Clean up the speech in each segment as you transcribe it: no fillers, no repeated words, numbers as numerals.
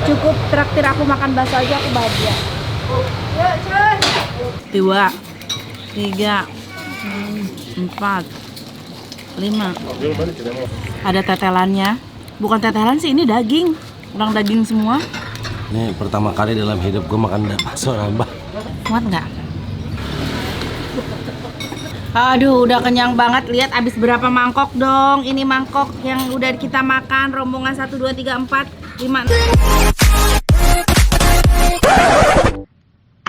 Cukup traktir aku makan bakso aja aku bahagia. Yuk, cuy. 2, 3, 4, 5. Ada tetelannya. Bukan tetelan sih, ini daging. Kurang daging semua. Ini pertama kali dalam hidup gue makan bakso nambah. Muat nggak? Aduh, udah kenyang banget. Lihat abis berapa mangkok dong. Ini mangkok yang udah kita makan. Rombongan 1, 2, 3, 4, 5.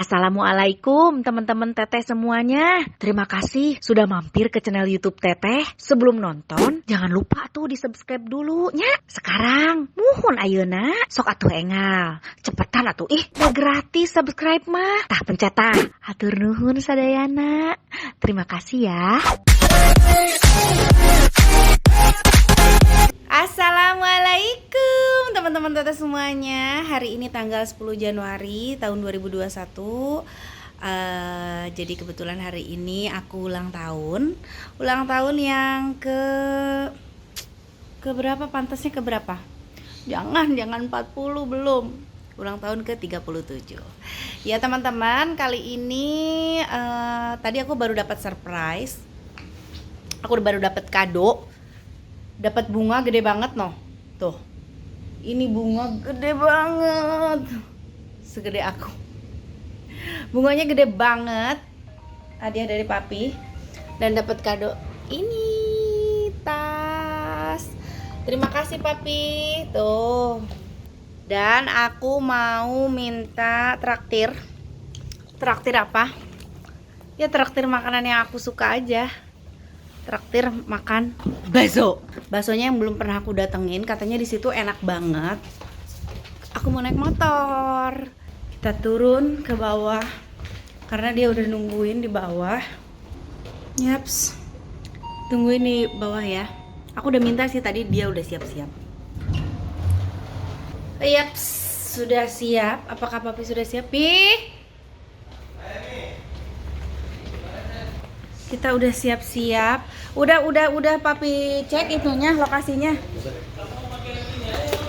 Assalamualaikum teman-teman Teteh semuanya. Terima kasih sudah mampir ke channel YouTube Teteh. Sebelum nonton, jangan lupa tuh di subscribe dulu nya. Sekarang, muhun ayeuna sok atuh engal. Cepetan atuh udah gratis subscribe mah. Tah pencet tah. Hatur nuhun sadayana. Terima kasih ya. Assalamualaikum teman-teman Teteh semuanya. Hari ini tanggal 10 Januari tahun 2021. Jadi kebetulan hari ini aku ulang tahun. Ulang tahun yang ke berapa, pantasnya ke berapa? Jangan 40 belum. Ulang tahun ke 37. Ya teman-teman, kali ini tadi aku baru dapat surprise. Aku baru dapat kado. Dapat bunga gede banget noh. Tuh. Ini bunga gede banget. Segede aku. Bunganya gede banget. Hadiah dari papi. Dan dapat kado ini tas. Terima kasih papi. Tuh. Dan aku mau minta traktir. Traktir apa? Ya traktir makanan yang aku suka aja. Traktir makan bakso. Baksonya yang belum pernah aku datengin, katanya di situ enak banget. Aku mau naik motor. Kita turun ke bawah karena dia udah nungguin di bawah. Yaps. Tungguin di bawah ya. Aku udah minta sih tadi, dia udah siap-siap. Yaps, sudah siap. Apakah papi sudah siap? Pi? Kita udah siap-siap. Udah papi cek itunya, lokasinya.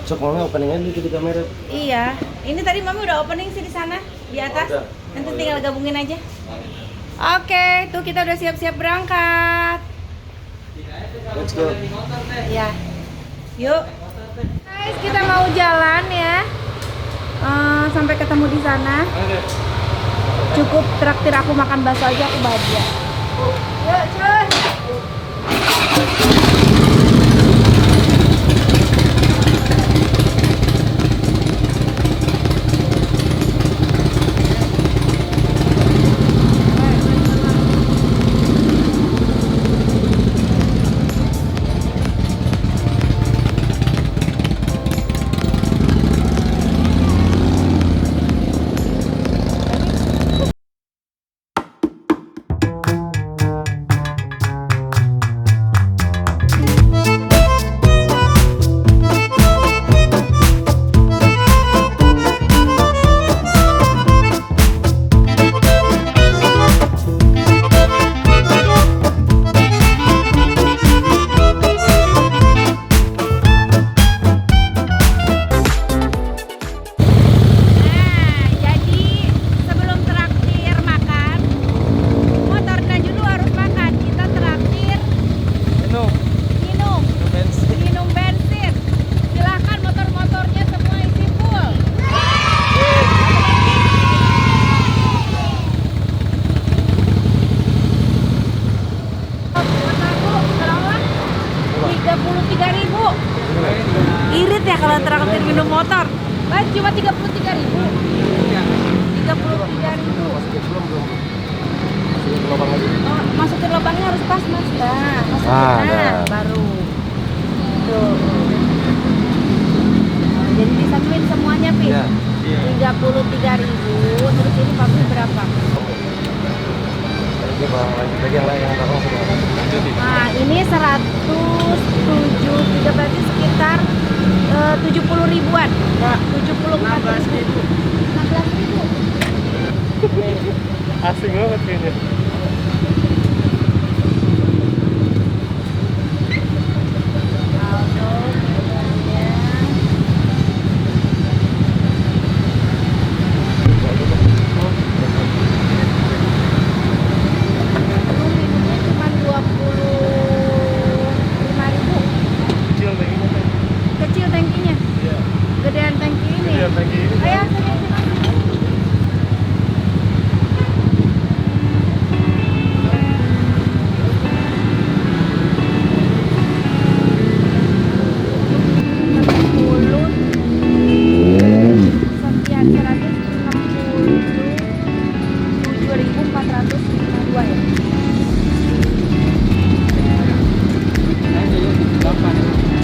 Cok, mami openingnya dulu di kamera. Iya. Ini tadi mami udah opening sih di sana, di atas. Udah. Nanti tinggal gabungin aja. Oke, tuh kita udah siap-siap berangkat. Let's go. Ya. Yuk. Guys, kita mau jalan ya. Sampai ketemu di sana. Cukup traktir aku makan bakso aja aku bahagia. Yuk, cuy. Irit ya kalau traktir minum motor. Mas cuma 33.000. 33.000. Oh, masukin lubangnya harus pas mas. Nah, masukin baru. Tuh. Jadi disatuin semuanya pi. Ya. 33.000. Terus ini papi berapa? Nah ini 107, berarti sekitar 70 ribuan. 74 ribu. 16 ribu. Asing banget kayaknya. Ayo. Sekian 167.452 ya.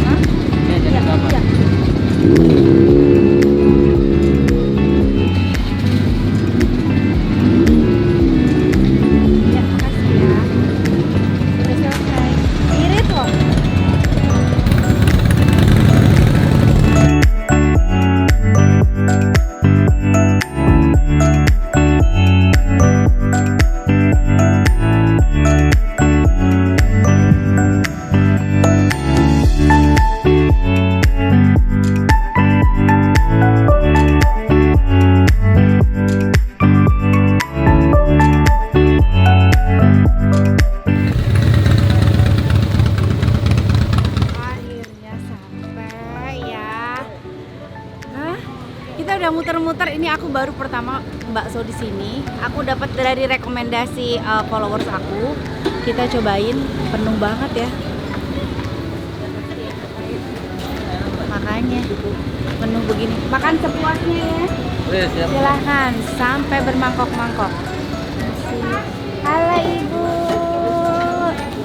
Hah? Iya, iya. Ya, makasih ya. Sudah selesai. Irit loh. Akhirnya sampai ya. Hah? Kita udah muter-muter. Ini aku baru pertama bakso di sini. Aku dapat dari rekomendasi followers aku. Kita cobain, penuh banget ya. Makanya penuh begini. Makan sepuasnya ya. Silahkan sampai bermangkok-mangkok. Halo Ibu.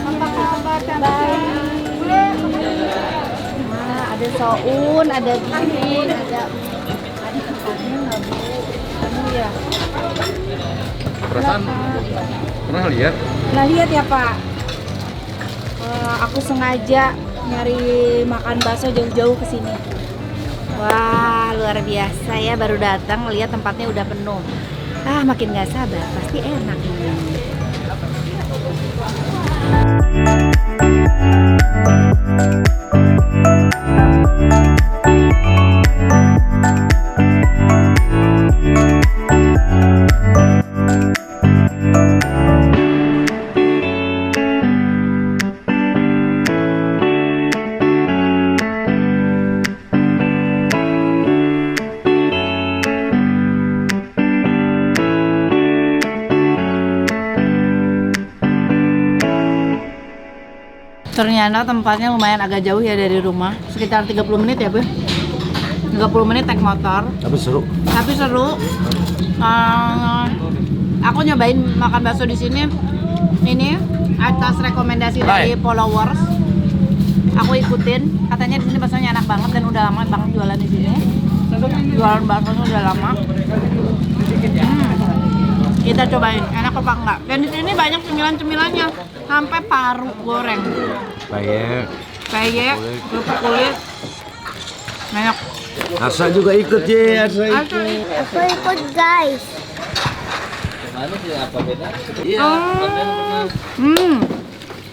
Apa kabar? Baik. Nah, ada soun, ada bihun, ada tempatnya nggak Bu? Kamu ya? Perasaan pernah lihat? Nah lihat ya Pak. Aku sengaja nyari makan bakso jauh-jauh ke sini. Wah luar biasa ya, baru datang lihat tempatnya udah penuh. Makin nggak sabar, pasti enak ini. Ternyata tempatnya lumayan agak jauh ya dari rumah, sekitar 30 menit ya Bu? 30 menit naik motor. Tapi seru. Aku nyobain makan bakso di sini. Ini atas rekomendasi dari followers. Aku ikutin. Katanya di sini baksonya enak banget dan udah lama banget jualan di sini. Jualan bakso udah lama. Kita cobain, enak apa enggak? Dan di sini banyak cemilan-cemilannya, sampai paru goreng, peyek, kerupuk kulit, banyak. Asa juga ikut ya, Asa ikut. Aku ikut guys.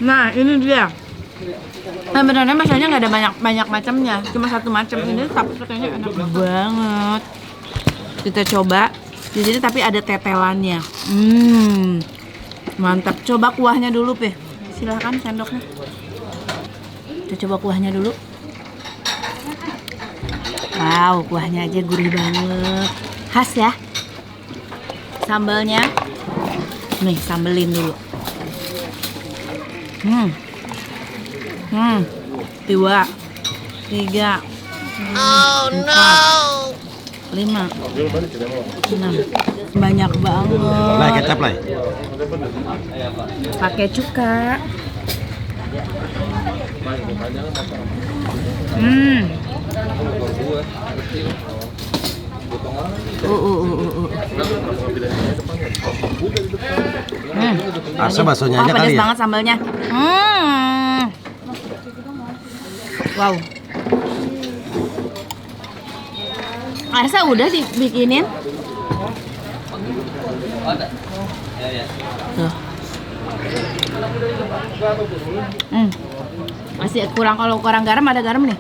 Nah ini dia. Sebenarnya masalahnya nggak ada banyak macamnya, cuma satu macam ini, tapi katanya enak banget. Kita coba. Di sini tapi ada tetelannya. Mantap. Coba kuahnya dulu, Pe. Silahkan sendoknya. Kita coba kuahnya dulu. Wow, kuahnya aja gurih banget. Khas ya. Sambalnya. Nih, sambelin dulu. 2, 3, 4, 5, 6, banyak banget. Lah kecap lah. Pakai cuka. Asa baksonya aja pedas kali ya. banget sambalnya. Wow. Asa udah dibikinin. Tuh. Masih kurang, kalau kurang garam ada garam nih.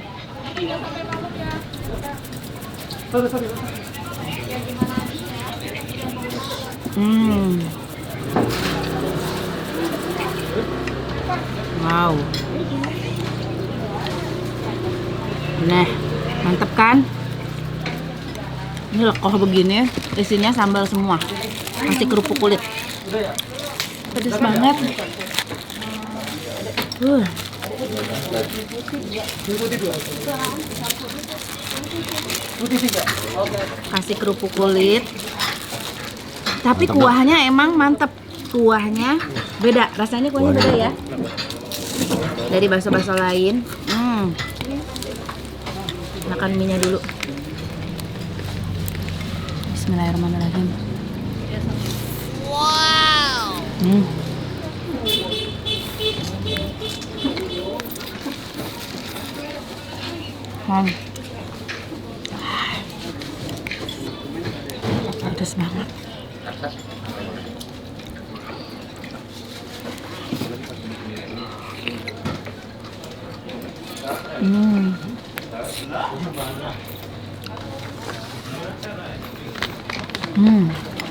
Wow. Nah, mantep kan? Ini lekoh begini, isinya sambal semua. Masih kerupuk kulit. Pedes banget. Kasih kerupuk kulit. Tapi kuahnya emang mantep. Kuahnya beda, rasanya kuahnya beda ya. Dari bakso-bakso lain. Makan mie-nya dulu. Bismillahirrahmanirrahim. Wow. Pedas banget.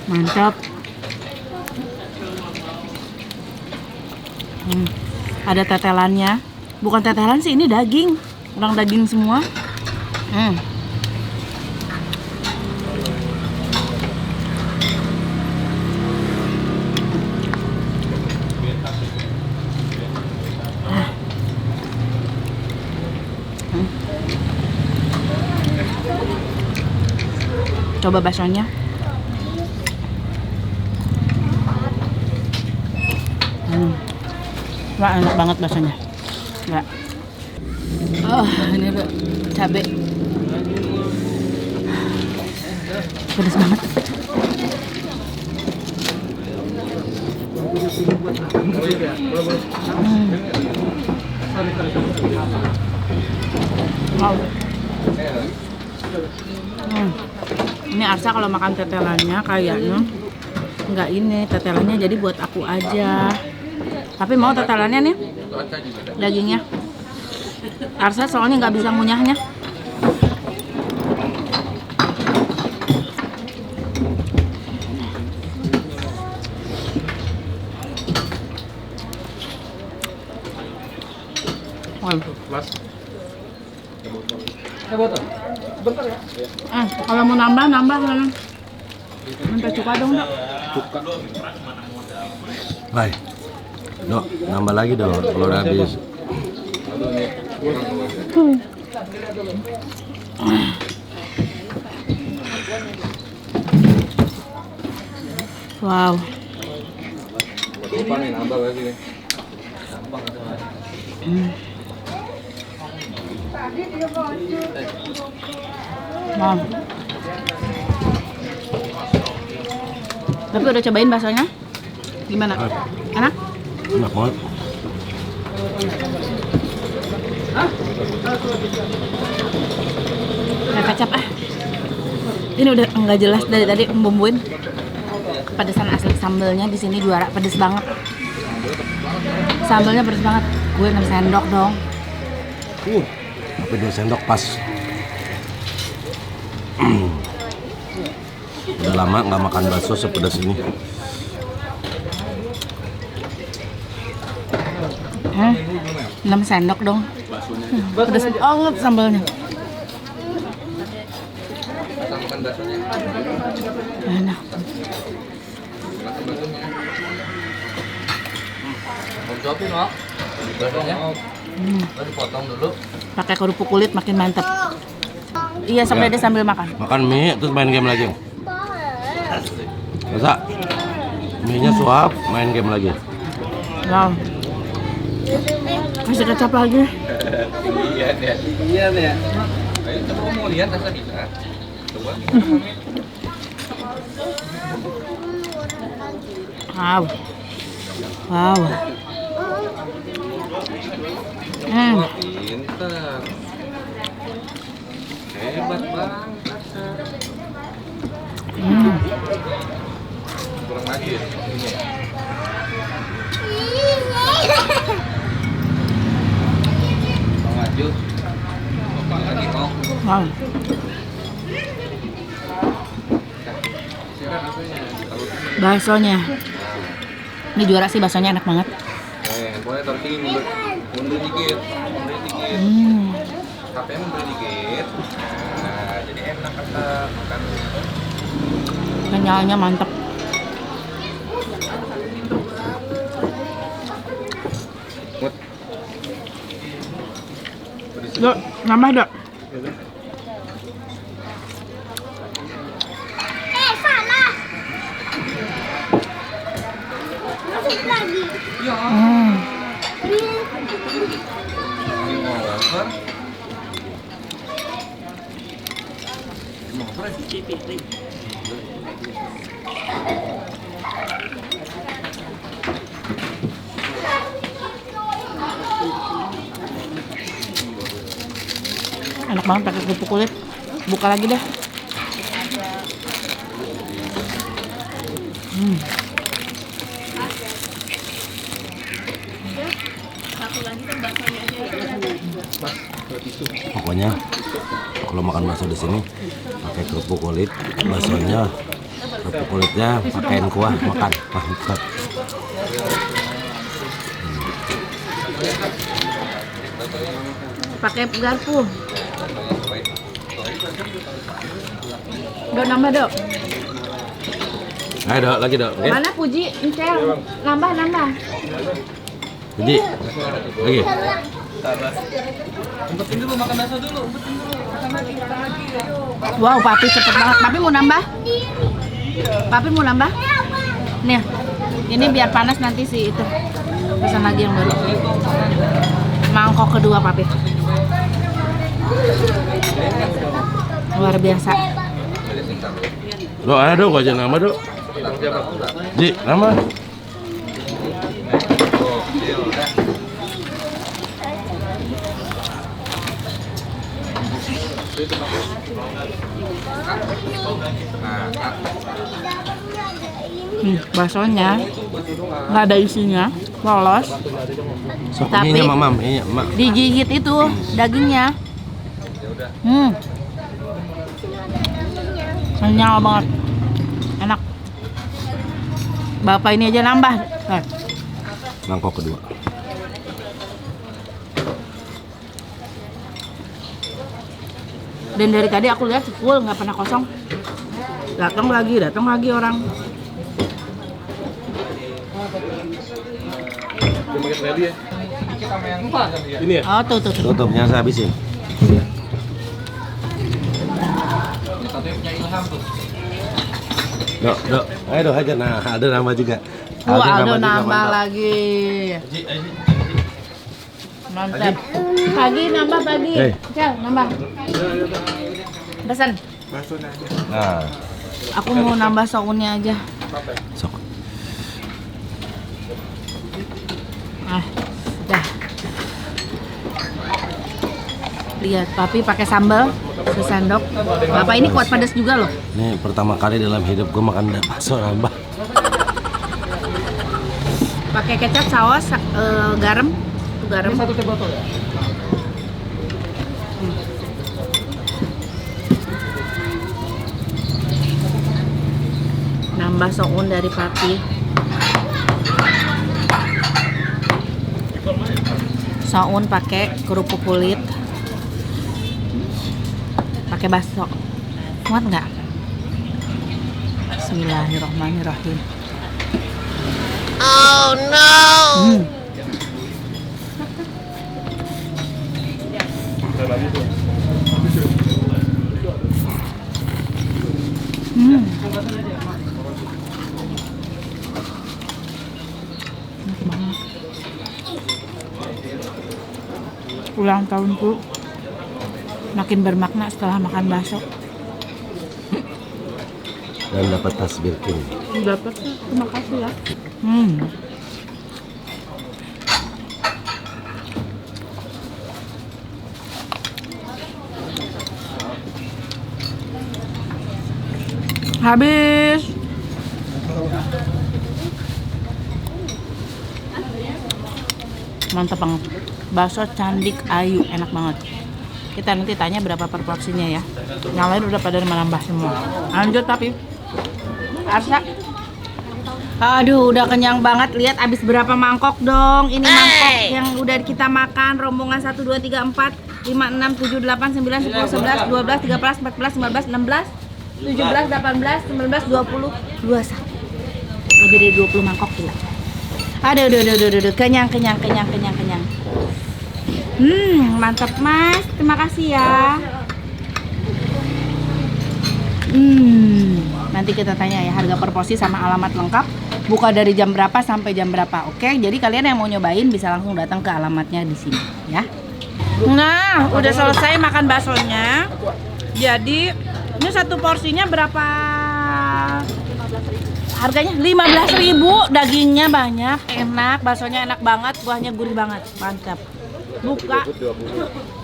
Mantap. Ada tetelannya. Bukan tetelan sih, ini daging. Orang daging semua. Coba baksonya. Wah, enak banget baksonya. Enggak. Oh, ini ada cabai. Pedas banget. Wow. Ini Arsa kalau makan tetelannya kayaknya nggak ini, tetelannya jadi buat aku aja. Tapi mau tetelannya nih, dagingnya. Arsa soalnya nggak bisa ngunyahnya. Kalau mau nambah kan. Minta cuka dong, Dok. Cuka. Baik. Dok, nambah lagi dong kalau udah habis. Wow. Lupa nih, nambah lagi nih. Wow. Tapi udah cobain baksonya? Gimana? Enak? Enak banget. Kayak kecap ah. Ini udah nggak jelas dari tadi bumbuin. Pedesan asli sambelnya di sini juara, pedes banget. Sambelnya pedes banget. Gue 6 sendok dong. Tapi 2 sendok pas. Udah lama nggak makan bakso sepedas ini. 6 sendok dong. Pedes banget sambalnya. Makan baksonya. Enak. Mau cobain, Mak? Baksonya. Tadi potong dulu. Pakai kerupuk kulit makin mantep. Iya, sampai dia sambil makan. Makan mie terus main game lagi. Masa? Mie-nya suap, main game lagi. Wow. Kasih kecap lagi. Iya deh. Iya deh. Ayo coba mau lihat rasa bisa. Coba. Wow. Wow. Pinter. Hebat banget. Kurang lagi ya? Ini ya? Mau maju? Lagi kok. Wow. Siapa baksonya? Baksonya. Ini juara sih, baksonya enak banget. Boleh taruh tinggi, mundur dikit. HP mundur dikit. Nah, jadi enak. enak-enak makan. Kenyalnya mantap. Mut. Dok, nambah dok. salah. Masuk lagi. Ini mau over. Mau over. Enak banget pakai kerupuk kulit. Buka lagi deh. Pokoknya kalau makan bakso di sini pakai kerupuk kulit, baksonya kerupuk kulitnya pakein kuah makan. Mantap. Pakai garpu. Dok, nambah dok. Ayo dok, lagi dok. Oke. Mana Puji? Michel, nambah. Jadi lagi. Umpetin dulu makan bakso dulu. Umpetin dulu. Makan lagi. Wow, Papi cepet banget. Papi mau nambah? Papi mau nambah? Nih, ini biar panas nanti sih itu. Pesan lagi yang baru. Mangkok kedua Papi. Luar biasa. Dok, ada dok, aja nama dok. Ji, nama. Baksonya nggak ada isinya, lolos. Sok Tapi- ininya mamam, ini mak. Digigit itu dagingnya. Kenyal banget. Enak. Bapak ini aja nambah. Mangkok kedua. Dan dari tadi aku lihat full, nggak pernah kosong. Datang lagi orang. Ini ya? Oh tuh. Tutupnya saya habisin. Dok, ayo dok aja. Nah, ada nama juga. Wah, juga, ada nambah mantap. lagi. Mantap. Pagi nambah pagi. Hei. Cel, nambah. Pesan. Nah, Aku mau nambah sounnya aja. sok. Dah. Lihat, Papi pakai sambal sesendok. Bapak ini kuat pedas juga loh. Ini pertama kali dalam hidup gue makan bakso nambah. Pakai kecap, saus, garam. Tuh garam. Satu teh botol ya. Nambah soun dari Papi. Soun pakai kerupuk kulit. Pakai bakso. Muat nggak? Bismillahirrahmanirrahim. Oh no. Ulang tahunku makin bermakna setelah makan bakso. Dan dapat tas Birkin. Dapat, terima kasih ya. Habis. Mantap banget. Bakso Candik Ayu, enak banget. Kita nanti tanya berapa per porsinya ya. Yang lain udah pada menambah semua. Lanjut tapi. Arsa. Aduh, udah kenyang banget. Lihat abis berapa mangkok dong. Ini mangkok yang udah kita makan rombongan 1 2 3 4. 5, 6, 7, 8, 9, 10, 11, 12, 13, 14, 15, 16, 17, 18, 19, 20, 21. Lebih dari 20 mangkok gila. Aduh, kenyang. Mantap Mas, terima kasih ya. Nanti kita tanya ya harga per porsi sama alamat lengkap. Buka dari jam berapa sampai jam berapa, oke? Jadi kalian yang mau nyobain bisa langsung datang ke alamatnya di sini, ya. Nah, udah selesai makan baksonya. Jadi ini satu porsinya berapa? Harganya 15.000, dagingnya banyak, enak, baksonya enak banget, kuahnya gurih banget, mantap. Buka.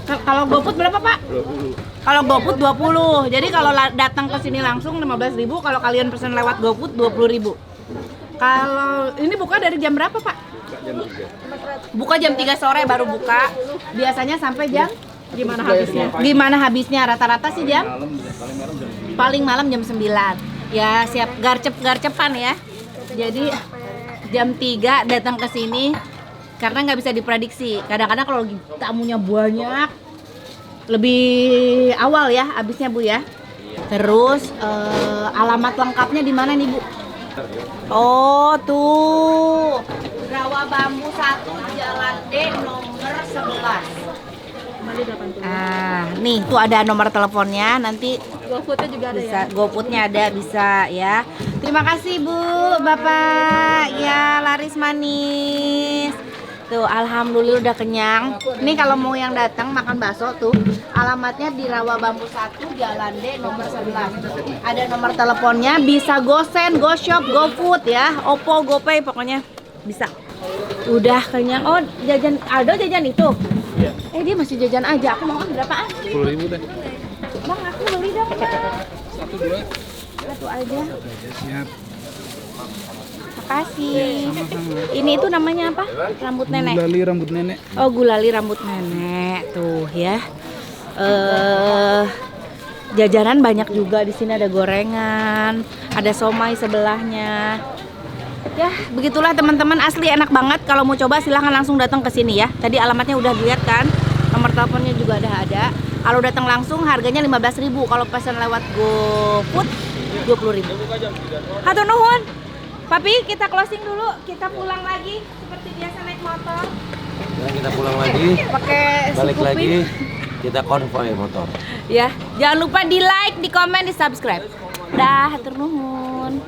Kalau GoFood berapa, Pak? 20. Kalau GoFood 20. Jadi kalau datang ke sini langsung 15.000, kalau kalian pesan lewat GoFood 20.000. Kalau ini buka dari jam berapa, Pak? Buka jam 3 sore baru buka. Biasanya sampai jam Gimana habisnya? Rata-rata sih jam? Paling malam jam 9. Ya, siap garcep-garcepan ya. Jadi jam 3 datang ke sini karena nggak bisa diprediksi. Kadang-kadang kalau tamunya banyak lebih awal ya habisnya, Bu ya. Terus alamat lengkapnya di mana nih, Bu? Oh, tuh. Rawa Bambu 1 Jalan D nomor 11. Nih tuh ada nomor teleponnya, nanti GoFoodnya juga ada bisa, ya? GoFoodnya ada, bisa ya. Terima kasih Bu, Bapak. Ya, laris manis. Tuh, alhamdulillah udah kenyang. Nih kalau mau yang datang makan bakso tuh, alamatnya di Rawa Bambu 1 Jalan D nomor 11. Ada nomor teleponnya, bisa GoSend, GoShop, GoFood ya, Oppo, GoPay pokoknya bisa. Udah kenyang. Oh, jajan Aldo jajan itu. Iya. Dia masih jajan aja. Aku mau berapaan? 10.000 deh. Bang, aku beli dong. Satu dua. Satu aja. Siap. Makasih. Ini itu namanya apa? Rambut nenek. Gulali rambut nenek. Oh, gulali rambut nenek. Tuh ya. Jajanan banyak juga di sini, ada gorengan, ada somai sebelahnya. Ya, begitulah teman-teman, asli enak banget. Kalau mau coba silahkan langsung datang ke sini ya. Tadi alamatnya udah dilihat kan? Nomor teleponnya juga udah ada. Kalau datang langsung harganya 15.000. Kalau pesan lewat GoFood 20.000. Hatur nuhun. Papi, kita closing dulu. Kita pulang lagi seperti biasa naik motor. Dan kita pulang lagi, Pakai balik Scoopy. lagi, kita konvoy motor. Ya, jangan lupa di like, di komen, di subscribe. Dah, hatur nuhun.